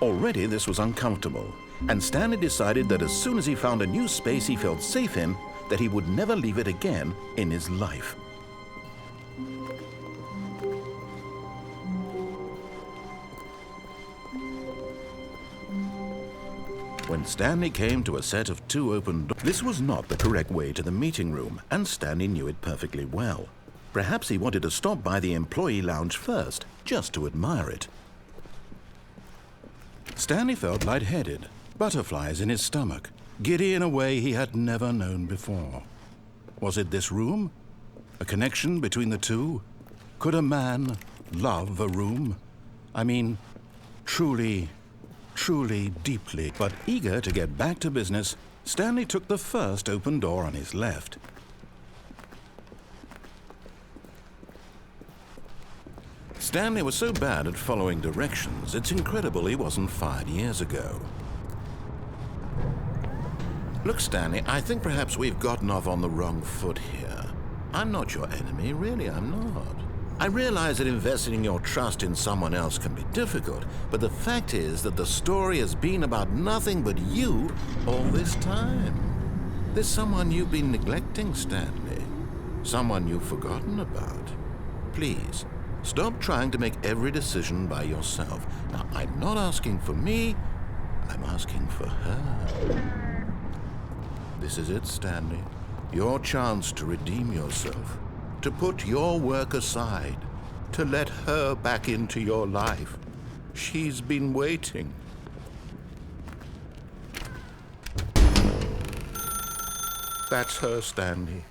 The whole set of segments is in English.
Already this was uncomfortable, and Stanley decided that as soon as he found a new space he felt safe in, that he would never leave it again in his life. When Stanley came to a set of 2 open doors, this was not the correct way to the meeting room, and Stanley knew it perfectly well. Perhaps he wanted to stop by the employee lounge first, just to admire it. Stanley felt lightheaded, butterflies in his stomach, giddy in a way he had never known before. Was it this room? A connection between the two? Could a man love a room? I mean, truly, deeply. But eager to get back to business, Stanley took the first open door on his left. Stanley was so bad at following directions, it's incredible he wasn't fired years ago. Look, Stanley, I think perhaps we've gotten off on the wrong foot here. I'm not your enemy, really, I'm not. I realize that investing your trust in someone else can be difficult, but the fact is that the story has been about nothing but you all this time. There's someone you've been neglecting, Stanley. Someone you've forgotten about. Please, stop trying to make every decision by yourself. Now, I'm not asking for me, I'm asking for her. This is it, Stanley. Your chance to redeem yourself, to put your work aside, to let her back into your life. She's been waiting. That's her, Stanley.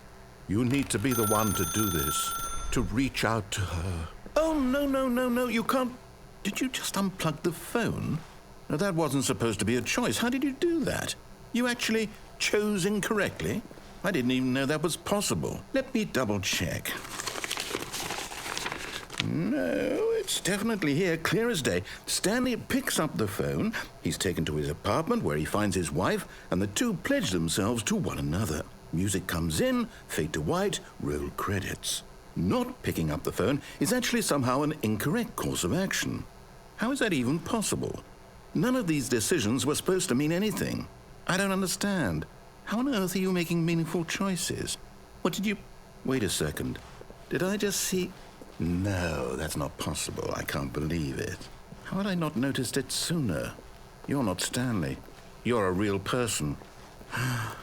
You need to be the one to do this, to reach out to her. Oh, no, you can't. Did you just unplug the phone? No, that wasn't supposed to be a choice. How did you do that? You actually chose incorrectly? I didn't even know that was possible. Let me double check. No, it's definitely here, clear as day. Stanley picks up the phone. He's taken to his apartment where he finds his wife, and the two pledge themselves to one another. Music comes in, fade to white, roll credits. Not picking up the phone is actually somehow an incorrect course of action. How is that even possible? None of these decisions were supposed to mean anything. I don't understand. How on earth are you making meaningful choices? What did you... Wait a second. Did I just see... No, that's not possible. I can't believe it. How had I not noticed it sooner? You're not Stanley. You're a real person. I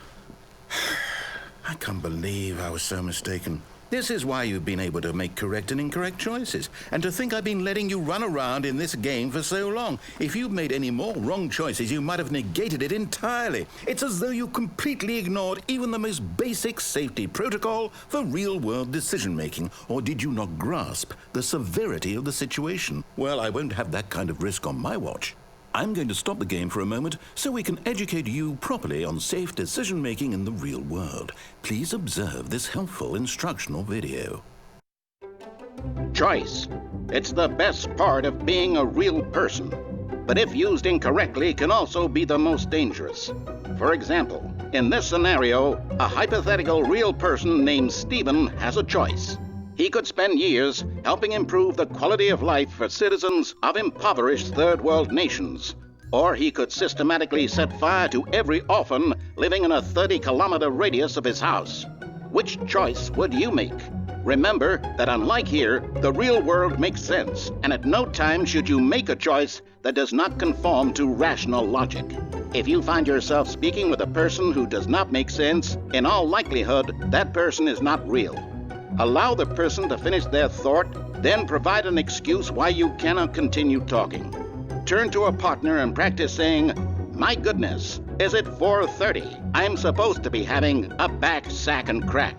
can't believe I was so mistaken. This is why you've been able to make correct and incorrect choices. And to think I've been letting you run around in this game for so long. If you'd made any more wrong choices, you might have negated it entirely. It's as though you completely ignored even the most basic safety protocol for real-world decision-making. Or did you not grasp the severity of the situation? Well, I won't have that kind of risk on my watch. I'm going to stop the game for a moment so we can educate you properly on safe decision-making in the real world. Please observe this helpful instructional video. Choice. It's the best part of being a real person. But if used incorrectly, can also be the most dangerous. For example, in this scenario, a hypothetical real person named Stephen has a choice. He could spend years helping improve the quality of life for citizens of impoverished third world nations. Or he could systematically set fire to every orphan living in a 30-kilometer radius of his house. Which choice would you make? Remember that unlike here, the real world makes sense, and at no time should you make a choice that does not conform to rational logic. If you find yourself speaking with a person who does not make sense, in all likelihood, that person is not real. Allow the person to finish their thought, then provide an excuse why you cannot continue talking. Turn to a partner and practice saying, "My goodness, is it 4:30? I'm supposed to be having a back, sack, and crack."